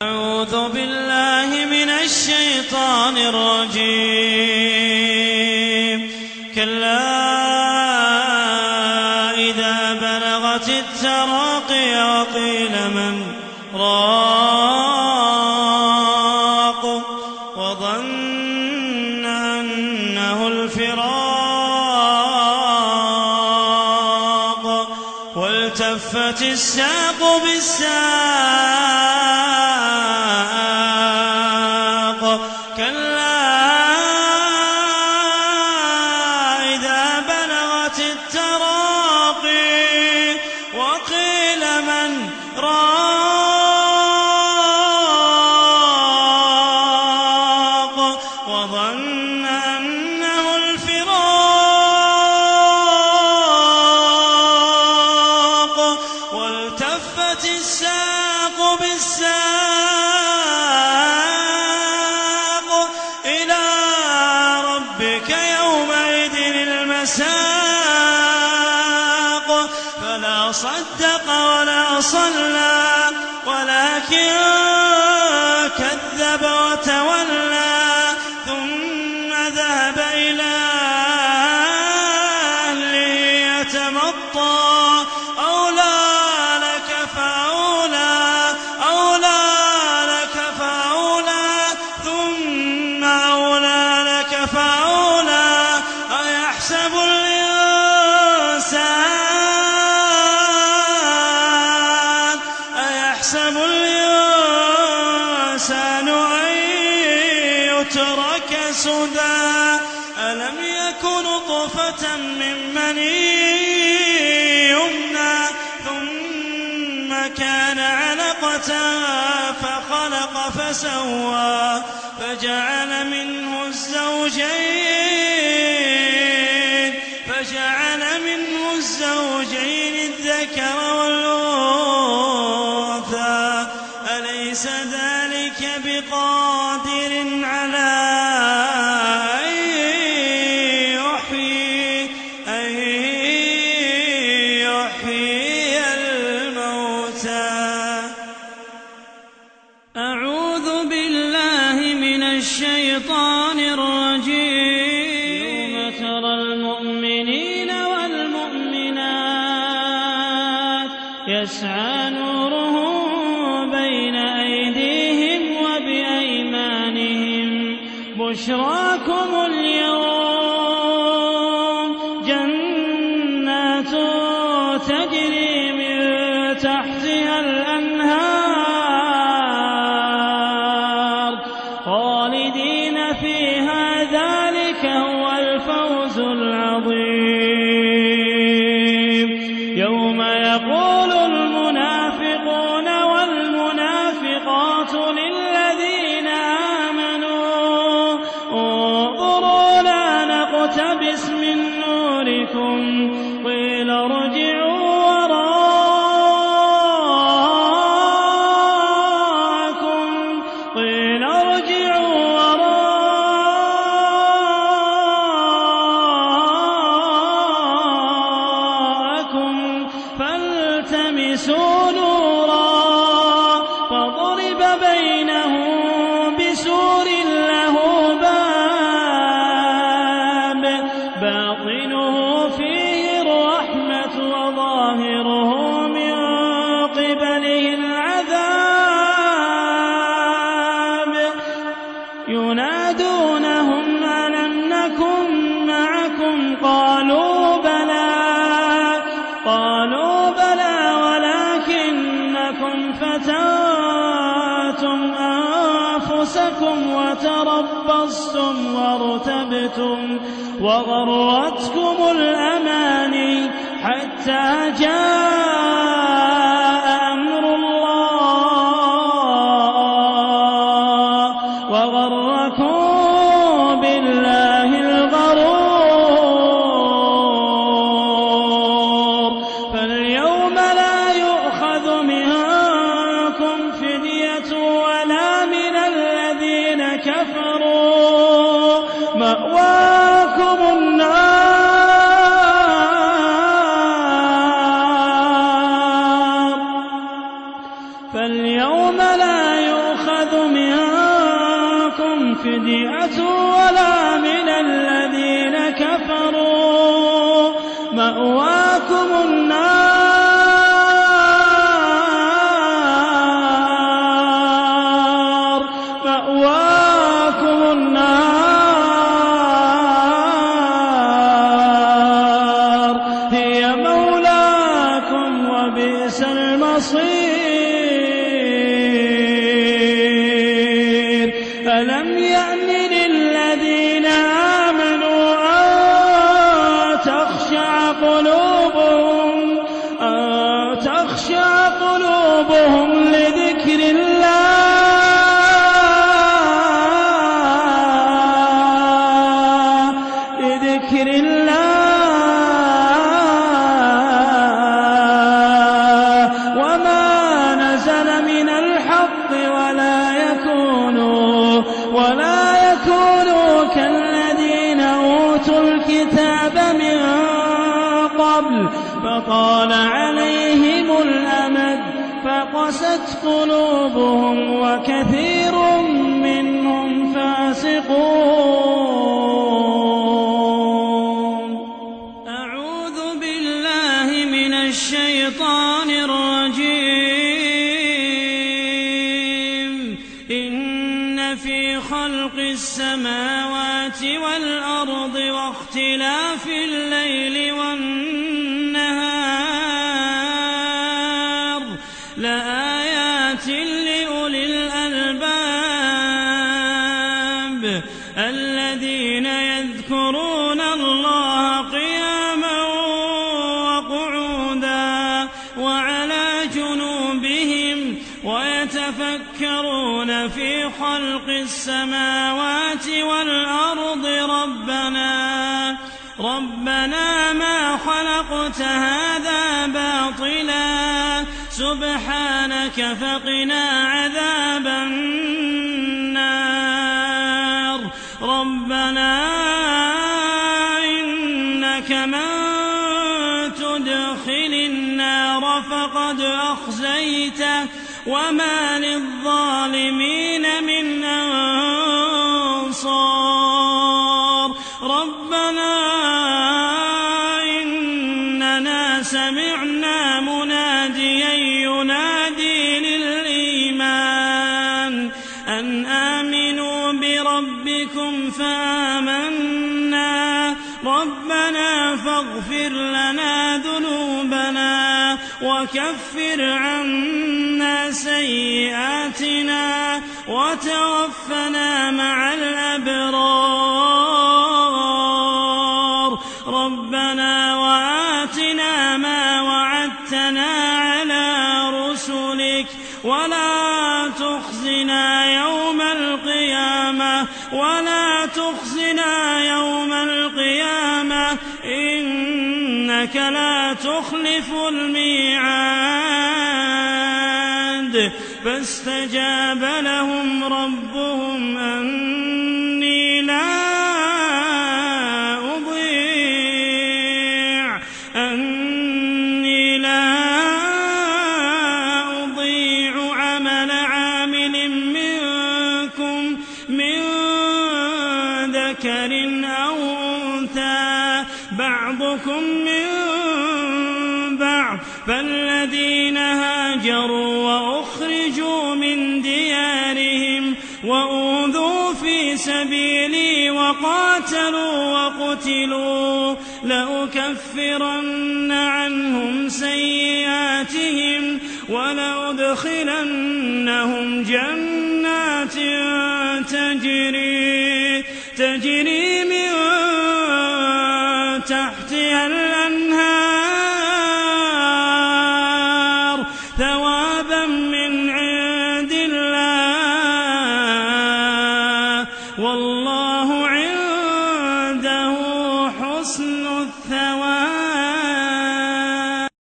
أعوذ بالله من الشيطان الرجيم. كلا إذا بلغت التراقي وقيل من راق وظن أنه الفراق والتفت الساق بالساق كلا إذا بلغت التراقي وقيل من راق وظن أنه الفراق والتفت الساق بالساق إلى ربك يومئذ المساق فلا صدق ولا صلى ولكن كذب وتولى ثم ذهب إلى أهله يتمطى أولى لك فأولى ثم أولى لك فأولى أيحسب الإنسان أن يترك سدى ألم يكن نطفة من مني يمنى ثم كان علقة فخلق فسوى فجعل منه الزوجين الذكر والأنثى أليس ذلك بقادر على أن يحيي الموتى. أعوذ بالله من الشيطان الرجيم. يوم ترى المؤمنين والمؤمنات يسعى نورهم بين أيديهم وبأيمانهم بشراكم اليوم جنات تجري من تحتها الأنهار خالدين فيها ذلك هو الفوز العظيم. يوم يقول المنافقون والمنافقات للذين آمنوا انظروا لا نقتبس من نوركم قيل ارجعوا وراءكم فالتمسوا نورا فضرب بينهم بسور له باب باطنه فيه الرحمة وظاهره من قبله العذاب ينادونهم ألم نكن معكم قالوا بلى ولكنكم فتنتم أنفسكم وتربصتم وارتبتم وغرتكم الأماني حتى جاء أمر الله وغركم بالله الغرور. فاليوم لا يؤخذ منكم فدية ولا من الذين كفروا مأواكم النار فدية ولا من الذين كفروا مأواكم النار هي مولاكم وبئس المصير ألم يأن للذين آمنوا أن تخشع قلوبهم لذكر الله وما نزل من الحق ولا يكونوا كالذين أوتوا الكتاب من قبل فطال عليهم الأمد فقست قلوبهم وكثير منهم فاسقون. أعوذ بالله من الشيطان الرجيم. إن في خلق السماوات والأرض واختلاف الليل والنهار لآيات لأولي الألباب الذين يذكرون الله قياما وقعودا وعلى جنوبهم ويتفكرون في خلق السماوات والأرض ربنا ما خلقت هذا باطلا سبحانك فقنا عذاب النار. ربنا إنك من تدخل النار فقد أخزيته وما للظالمين من أنصار. ربنا إننا سمعنا مناديا ينادي للإيمان أن آمنوا بربكم فآمنا ربنا فاغفر لنا ذنوبنا وكفر عنا سيئاتنا وتوفنا مع الأبرار. ربنا وآتنا ما وعدتنا على رسلك ولا تخزنا يوم القيامة إنك لا تخلف الميعاد. فاستجاب لهم ربهم أني لا أضيع عمل عامل منكم من ذكر أو أنثى بعضكم من بعض فالذين هاجروا وأخرجوا من ديارهم وأوذوا في سبيلي وقاتلوا وقتلوا لأكفرن عنهم سيئاتهم ولأدخلنهم جنات تجري